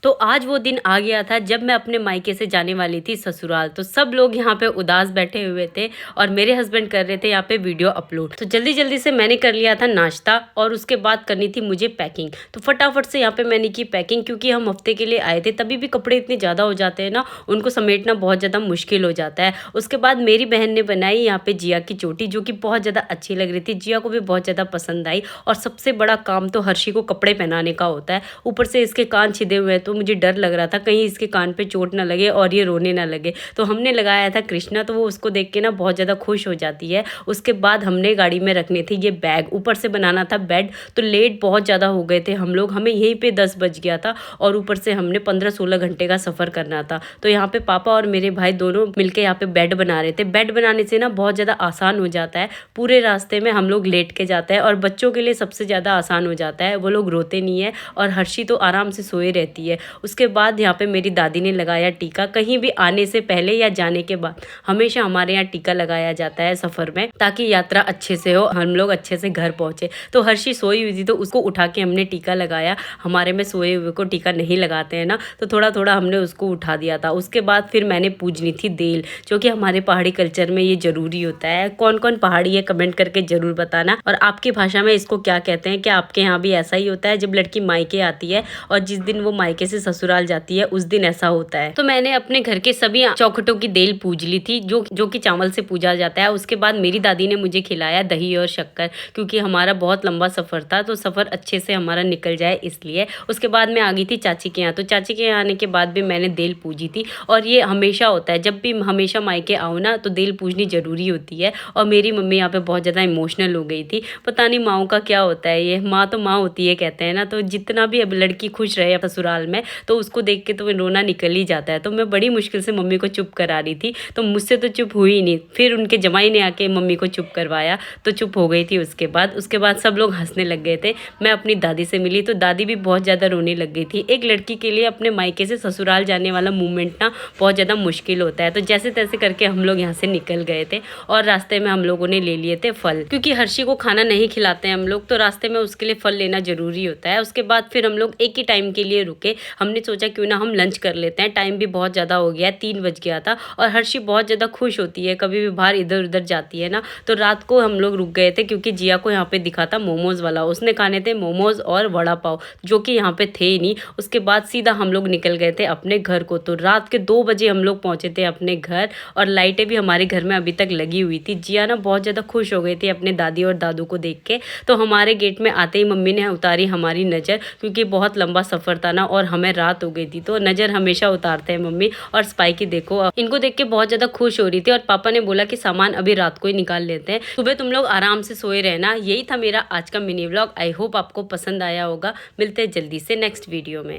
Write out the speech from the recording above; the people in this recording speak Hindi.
तो आज वो दिन आ गया था जब मैं अपने मायके से जाने वाली थी ससुराल। तो सब लोग यहाँ पे उदास बैठे हुए थे और मेरे हस्बैंड कर रहे थे यहाँ पे वीडियो अपलोड। तो जल्दी जल्दी से मैंने कर लिया था नाश्ता और उसके बाद करनी थी मुझे पैकिंग। तो फटाफट से यहाँ पे मैंने की पैकिंग, क्योंकि हम हफ्ते के लिए आए थे। तभी भी कपड़े इतने ज़्यादा हो जाते हैं ना, उनको समेटना बहुत ज़्यादा मुश्किल हो जाता है। उसके बाद मेरी बहन ने बनाई यहाँ पे जिया की चोटी, जो कि बहुत ज़्यादा अच्छी लग रही थी। जिया को भी बहुत ज़्यादा पसंद आई। और सबसे बड़ा काम तो हर्षी को कपड़े पहनाने का होता है। ऊपर से इसके कान छिदे हुए हैं, तो मुझे डर लग रहा था कहीं इसके कान पे चोट ना लगे और ये रोने ना लगे। तो हमने लगाया था कृष्णा, तो वो उसको देख के ना बहुत ज़्यादा खुश हो जाती है। उसके बाद हमने गाड़ी में रखने थे ये बैग, ऊपर से बनाना था बेड। तो लेट बहुत ज़्यादा हो गए थे हम लोग, हमें यहीं पे 10 बज गया था और ऊपर से हमने 15-16 घंटे का सफ़र करना था। तो यहाँ पे पापा और मेरे भाई दोनों मिलके यहाँ पे बेड बना रहे थे। बेड बनाने से ना बहुत ज़्यादा आसान हो जाता है। पूरे रास्ते में हम लोग लेट के जाते हैं और बच्चों के लिए सबसे ज़्यादा आसान हो जाता है, वो लोग रोते नहीं है और हर्षी तो आराम से सोए रहती है। उसके बाद यहाँ पे मेरी दादी ने लगाया टीका। कहीं भी आने से पहले या जाने के बाद हमेशा हमारे यहाँ टीका लगाया जाता है सफ़र में, ताकि यात्रा अच्छे से हो, हम लोग अच्छे से घर पहुँचे। तो हर्षी सोई हुई थी तो उसको उठा के हमने टीका लगाया। हमारे में सोए हुए को टीका नहीं लगाते हैं ना, तो थोड़ा थोड़ा हमने उसको उठा दिया था। उसके बाद फिर मैंने पूजनी थी देल, जो कि हमारे पहाड़ी कल्चर में ये ज़रूरी होता है। कौन कौन पहाड़ी है कमेंट करके ज़रूर बताना, और आपकी भाषा में इसको क्या कहते हैं। क्या आपके यहाँ भी ऐसा ही होता है जब लड़की मायके आती है और जिस दिन वो मायके से ससुराल जाती है उस दिन ऐसा होता है। तो मैंने अपने घर के सभी चौखटों की देल पूज ली थी, जो कि चावल से पूजा जाता है। उसके बाद मेरी दादी ने मुझे खिलाया दही और शक्कर, क्योंकि हमारा बहुत लंबा सफ़र था, तो सफ़र अच्छे से हमारा निकल जाए इसलिए। उसके बाद मैं आ गई थी चाची के यहाँ। तो चाची के यहाँ आने के बाद भी मैंने देल पूजी थी। और ये हमेशा होता है, जब भी हमेशा मायके आओ ना तो देल पूजनी ज़रूरी होती है। और मेरी मम्मी यहाँ पे बहुत ज़्यादा इमोशनल हो गई थी। पता नहीं माँओं का क्या होता है, ये माँ तो माँ होती है कहते हैं ना। तो जितना भी अब लड़की खुश रहे ससुराल में, तो उसको देख के तो रोना निकल ही जाता है। तो मैं बड़ी मुश्किल से मम्मी को चुप करा रही थी, तो मुझसे तो चुप हुई नहीं। फिर उनके जमाई ने आके मम्मी को चुप करवाया, तो चुप हो गई थी। उसके बाद सब लोग हंसने लग गए थे। मैं अपनी दादी से मिली तो दादी भी बहुत ज़्यादा रोने लग गई थी। एक लड़की के लिए अपने मायके से ससुराल जाने वाला मूवमेंट ना बहुत ज़्यादा मुश्किल होता है। तो जैसे तैसे करके हम लोग यहाँ से निकल गए थे और रास्ते में हम लोगों ने ले लिए थे फल, क्योंकि हर्षी को खाना नहीं खिलाते हैं हम लोग, तो रास्ते में उसके लिए फल लेना ज़रूरी होता है। उसके बाद फिर हम लोग एक ही टाइम के लिए रुके। हमने सोचा क्यों ना हम लंच कर लेते हैं, टाइम भी बहुत ज़्यादा हो गया है, 3 बज गया था। और हर्षी बहुत ज़्यादा खुश होती है कभी भी बाहर इधर उधर जाती है ना। तो रात को हम लोग रुक गए थे, क्योंकि जिया को यहाँ पे दिखा था मोमोज़ वाला, उसने खाने थे मोमोज़ और वड़ा पाव, जो कि यहाँ पे थे ही नहीं। उसके बाद सीधा हम लोग निकल गए थे अपने घर को। तो रात के 2 बजे हम लोग पहुँचे थे अपने घर, और लाइटें भी हमारे घर में अभी तक लगी हुई थी। जिया ना बहुत ज़्यादा खुश हो गई थी अपने दादी और दादू को देख के। तो हमारे गेट में आते ही मम्मी ने उतारी हमारी नज़र, क्योंकि बहुत लंबा सफ़र था ना और हमें रात हो गई थी। तो नज़र हमेशा उतारते हैं मम्मी। और स्पाइकी देखो, इनको देख के बहुत ज़्यादा खुश हो रही थी। और पापा ने बोला कि सामान अभी रात को ही निकाल लेते हैं, सुबह तुम लोग आराम से सोए रहना। यही था मेरा आज का मिनी व्लॉग। आई होप आपको पसंद आया होगा। मिलते हैं जल्दी से नेक्स्ट वीडियो में।